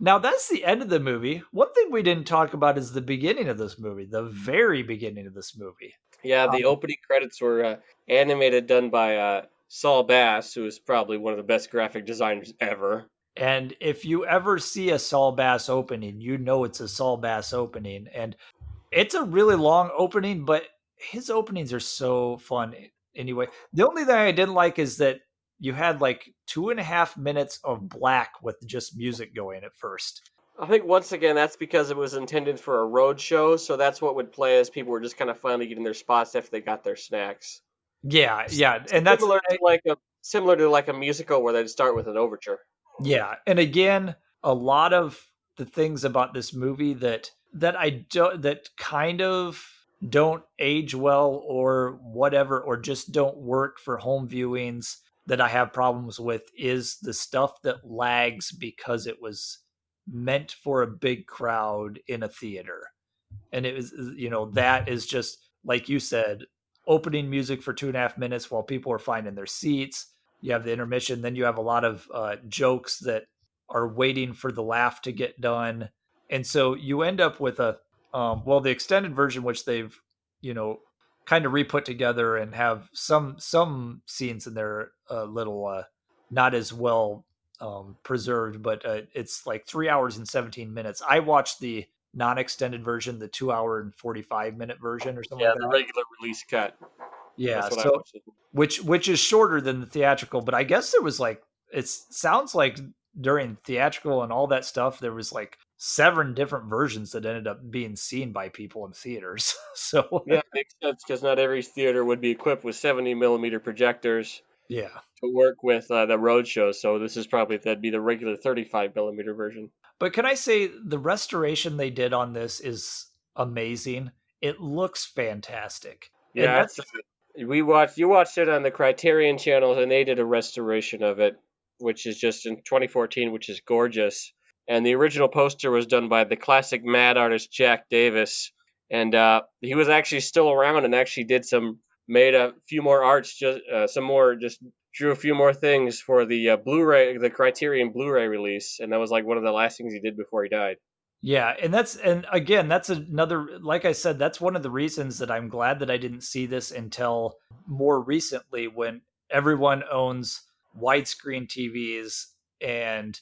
Now that's the end of the movie. One thing we didn't talk about is the beginning of this movie, the very beginning of this movie. Yeah, the opening credits were animated, done by Saul Bass, who is probably one of the best graphic designers ever. And if you ever see a Saul Bass opening, you know it's a Saul Bass opening. And it's a really long opening, but his openings are so fun anyway. The only thing I didn't like is that you had like 2.5 minutes of black with just music going at first. I think once again that's because it was intended for a road show, so that's what would play as people were just kind of finally getting their spots after they got their snacks. Yeah, yeah, and that's Similar to like a musical where they'd start with an overture. yeah, and again, a lot of the things about this movie that I don't that kind of don't age well or whatever or just don't work for home viewings that I have problems with is the stuff that lags because it was meant for a big crowd in a theater. And it was, that is just like you said, opening music for 2.5 minutes while people are finding their seats. You have the intermission, then you have a lot of jokes that are waiting for the laugh to get done, and so you end up with the extended version, which they've you know kind of re-put together and have some scenes in there a little not as well preserved, but it's like 3 hours and 17 minutes. I watched the non-extended version, the 2 hour and 45 minute version or something Yeah, like the that. regular release cut. Yeah, That's what I so watched. which is shorter than the theatrical, but I guess there was like it sounds like during theatrical and all that stuff there was like 7 different versions that ended up being seen by people in theaters. So Yeah, it makes sense because not every theater would be equipped with 70 millimeter projectors yeah. to work with the road show. So this is probably that'd be the regular 35 millimeter version. But can I say the restoration they did on this is amazing. It looks fantastic. And Yeah, that's it's you watched it on the Criterion channel, and they did a restoration of it, which is just in 2014, which is gorgeous. And the original poster was done by the classic mad artist Jack Davis, and he was actually still around and actually made a few more arts, just drew a few more things for the Blu-ray, the Criterion Blu-ray release, and that was like one of the last things he did before he died. yeah, and again, that's another, like I said, that's one of the reasons that I'm glad that I didn't see this until more recently when everyone owns widescreen TVs and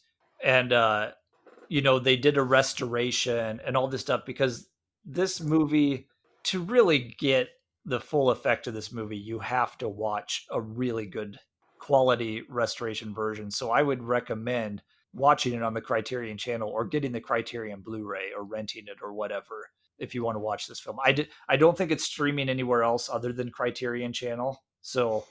they did a restoration and all this stuff because this movie, to really get the full effect of this movie, you have to watch a really good quality restoration version. So I would recommend watching it on the Criterion channel or getting the Criterion Blu-ray or renting it or whatever if you want to watch this film. I don't think it's streaming anywhere else other than Criterion channel. So,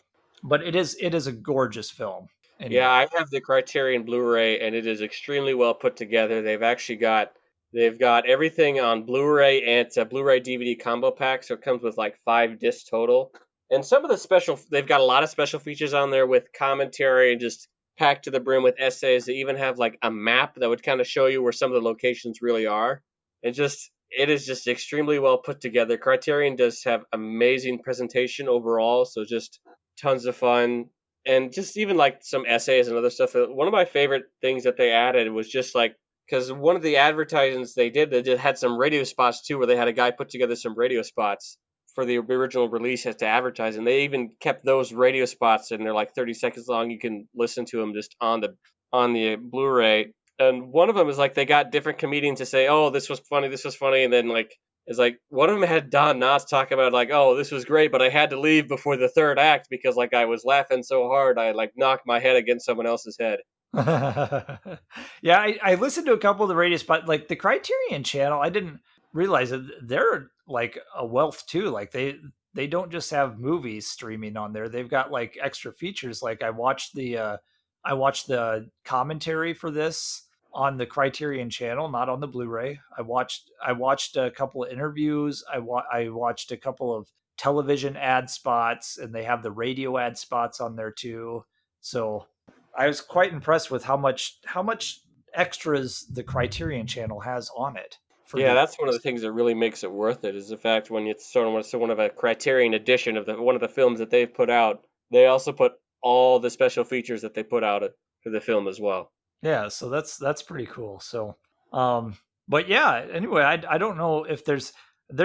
but it is a gorgeous film Yeah, anyway. I have the Criterion Blu-ray, and it is extremely well put together. They've got everything on Blu-ray, and it's a Blu-ray DVD combo pack, so it comes with like 5 discs total. And some of the they've got a lot of special features on there with commentary and just packed to the brim with essays. They even have like a map that would kind of show you where some of the locations really are. It is just extremely well put together. Criterion does have amazing presentation overall, so just tons of fun and just even like some essays and other stuff. One of my favorite things that they added was just like because one of the advertisements they just had some radio spots too, where they had a guy put together some radio spots for the original release as to advertise, and they even kept those radio spots, and they're like 30 seconds long. You can listen to them just on the Blu-ray. And one of them is like they got different comedians to say, "Oh, this was funny," and then like it's like one of them had Don Knotts talk about like, "Oh, this was great, but I had to leave before the third act because like I was laughing so hard I like knocked my head against someone else's head." Yeah, I listened to a couple of the radio spots, like the Criterion channel. I didn't realize that they're like a wealth too. Like they don't just have movies streaming on there. They've got like extra features. Like I watched the commentary for this on the Criterion channel, not on the Blu-ray. I watched a couple of interviews. I watched a couple of television ad spots, and they have the radio ad spots on there too. So I was quite impressed with how much extras the Criterion channel has on it for Yeah, the. that's one of the things that really makes it worth it is the fact when it's one of a Criterion edition of one of the films that they've put out, they also put all the special features that they put out for the film as well. Yeah, so that's pretty cool. So, but yeah, anyway, I don't know if there's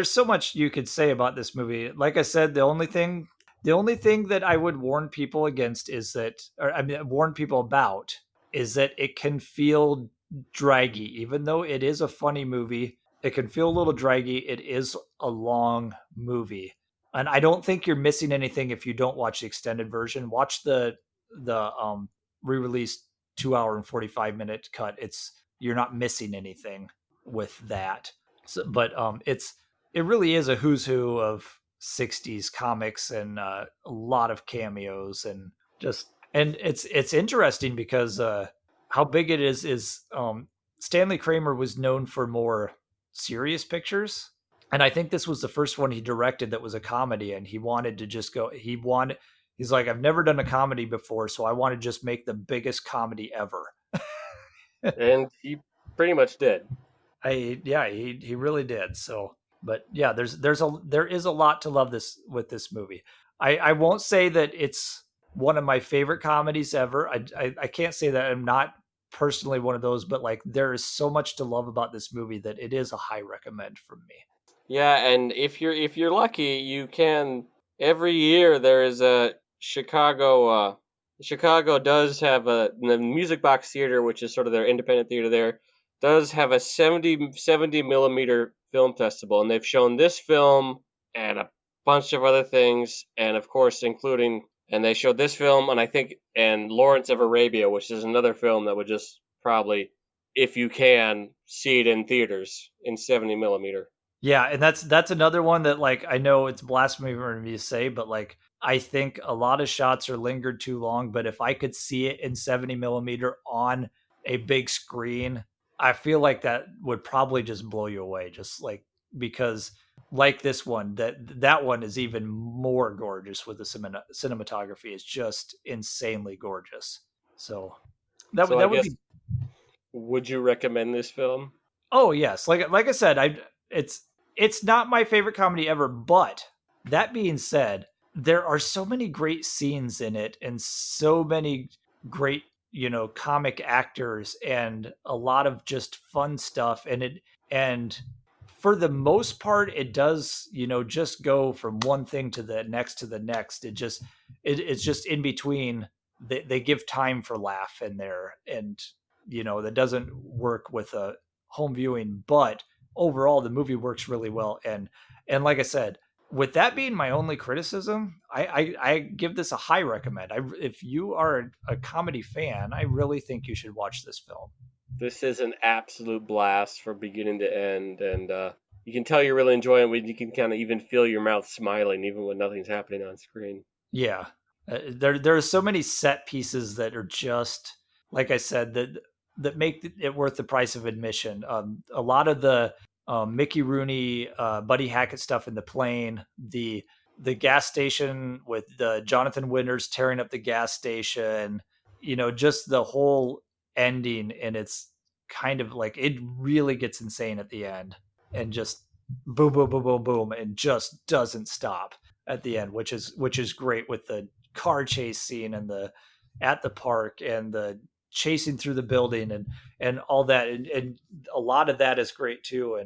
so much you could say about this movie. Like I said, the only thing that I would warn people against is that, or I mean, warn people about is that it can feel draggy, even though it is a funny movie. It can feel a little draggy. It is a long movie, and I don't think you're missing anything if you don't watch the extended version. Watch the re-released 2 hour and 45 minute cut. It's you're not missing anything with that. So, but it really is a who's who of 60s comics and a lot of cameos and it's interesting because how big it is Stanley Kramer was known for more serious pictures, and I think this was the first one he directed that was a comedy, and he wanted to just go he's like, I've never done a comedy before, so I want to just make the biggest comedy ever. And he pretty much did. Yeah, he really did. So, but yeah, there is a lot to love this with this movie. I won't say that it's one of my favorite comedies ever. I can't say that I'm not personally one of those, but like there is so much to love about this movie that it is a high recommend from me. Yeah, and if you're lucky, you can every year there is a Chicago. Chicago does have the Music Box Theater, which is sort of their independent theater there, does have a 70 millimeter film festival, and they've shown this film and a bunch of other things, and of course including, and they showed this film, and I think, and Lawrence of Arabia, which is another film that would just probably, if you can, see it in theaters in 70 millimeter. Yeah, and that's another one that like I know it's blasphemy for me to say, but like I think a lot of shots are lingered too long. But if I could see it in 70 millimeter on a big screen, I feel like that would probably just blow you away. Just like because like this one, that one is even more gorgeous with the cinematography. It's just insanely gorgeous. So So I that would guess, be. would you recommend this film? Oh yes, like I said, it's not my favorite comedy ever, but that being said, there are so many great scenes in it and so many great, comic actors and a lot of just fun stuff and for the most part it does, just go from one thing to the next to the next. It's just in between. They give time for laugh in there, and that doesn't work with a home viewing, but overall the movie works really well. And like I said, with that being my only criticism, I give this a high recommend. If you are a comedy fan, I really think you should watch this film. This is an absolute blast from beginning to end, and you can tell you're really enjoying it when you can kind of even feel your mouth smiling, even when nothing's happening on screen. Yeah, there are so many set pieces that are just like I said that make it worth the price of admission. A lot of the Mickey Rooney, Buddy Hackett stuff in the plane, the gas station with the Jonathan Winters tearing up the gas station, just the whole ending, and it's kind of like it really gets insane at the end, and just boom, boom, boom, boom, boom, and just doesn't stop at the end, which is great with the car chase scene and the at the park and the chasing through the building and all that, and a lot of that is great too,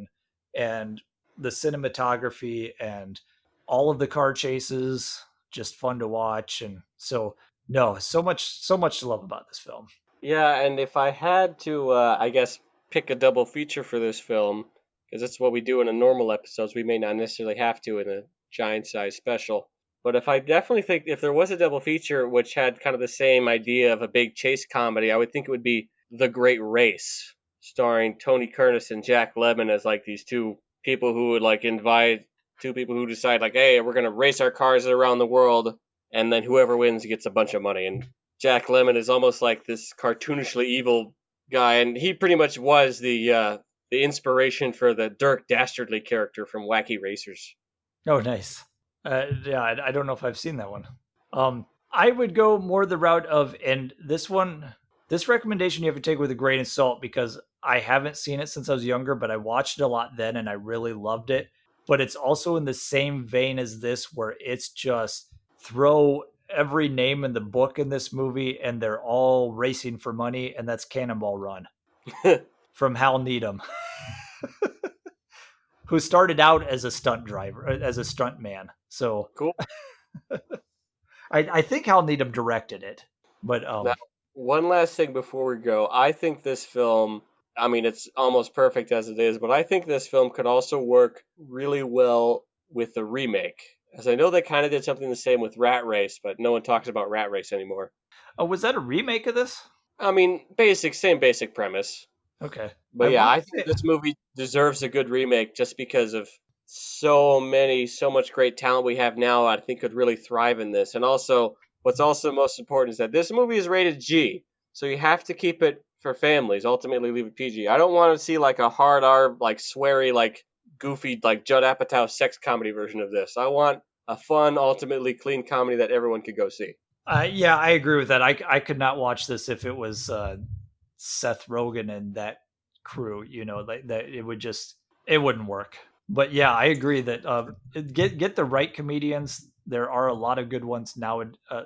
and the cinematography and all of the car chases just fun to watch. And so no, so much to love about this film. Yeah, and if I had to, I guess, pick a double feature for this film, because that's what we do in a normal episodes, we may not necessarily have to in a giant size special. But if I definitely think if there was a double feature which had kind of the same idea of a big chase comedy, I would think it would be The Great Race, starring Tony Curtis and Jack Lemmon as like these two people who would like invite two people who decide like, hey, we're gonna race our cars around the world, and then whoever wins gets a bunch of money. And Jack Lemmon is almost like this cartoonishly evil guy, and he pretty much was the inspiration for the Dirk Dastardly character from Wacky Racers. Oh, nice. Yeah, I don't know if I've seen that one. I would go more the route of, and this recommendation you have to take with a grain of salt because I haven't seen it since I was younger, but I watched it a lot then and I really loved it. But it's also in the same vein as this, where it's just throw every name in the book in this movie, and they're all racing for money, and that's Cannonball Run from Hal Needham, who started out as a stunt driver, as a stunt man. So Cool. I think Hal Needham directed it, but Now, one last thing before we go. I think this film, I mean, it's almost perfect as it is, but I think this film could also work really well with the remake. As I know they kind of did something the same with Rat Race, but no one talks about Rat Race anymore. was that a remake of this? I mean, same basic premise. Okay, But I yeah, want I to think say this movie deserves a good remake just because of so much great talent we have now. I think could really thrive in this. And also, what's also most important is that this movie is rated G, so you have to keep it for families. Ultimately, leave it PG. I don't want to see like a hard R, like sweary, like goofy, like Judd Apatow sex comedy version of this. I want a fun, ultimately clean comedy that everyone could go see. yeah, I agree with that. I could not watch this if it was Seth Rogen and that crew. You know, like that it wouldn't work. But yeah, I agree that get the right comedians. There are a lot of good ones now,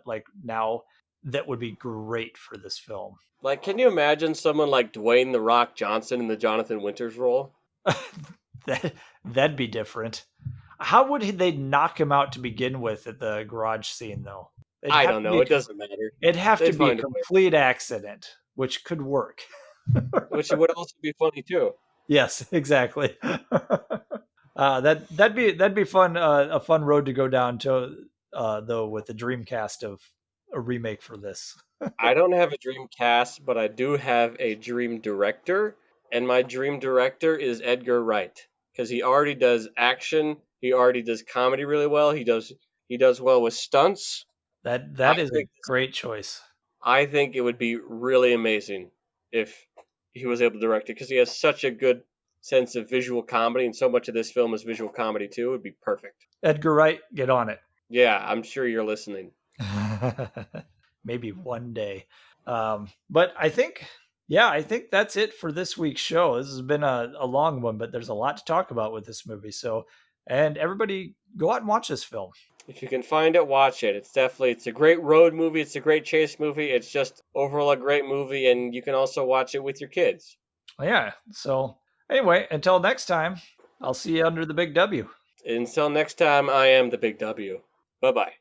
like now that would be great for this film. Like, can you imagine someone like Dwayne the Rock Johnson in the Jonathan Winters role? that that'd be different. How would they knock him out to begin with at the garage scene, though? It'd I have don't to know. be It doesn't matter. it'd have to They'd be a find a way, complete accident, which could work. which would also be funny too. Yes, exactly. That'd be fun. A fun road to go down to, though, with the Dreamcast of a remake for this. I don't have a dream cast, but I do have a dream director, and my dream director is Edgar Wright because he already does action. He already does comedy really well. He does well with stunts. I That is a think great choice. I think it would be really amazing if he was able to direct it because he has such a good sense of visual comedy, and so much of this film is visual comedy too. It would be perfect. Edgar Wright, get on it. Yeah, I'm sure you're listening. Maybe one day. But I think that's it for this week's show. This has been a long one, but there's a lot to talk about with this movie. So, and everybody go out and watch this film. If you can find it, watch it. It's a great road movie. It's a great chase movie. It's just overall a great movie, and you can also watch it with your kids. Yeah. So, anyway, until next time, I'll see you under the big W. Until next time, I am the Big W. Bye bye.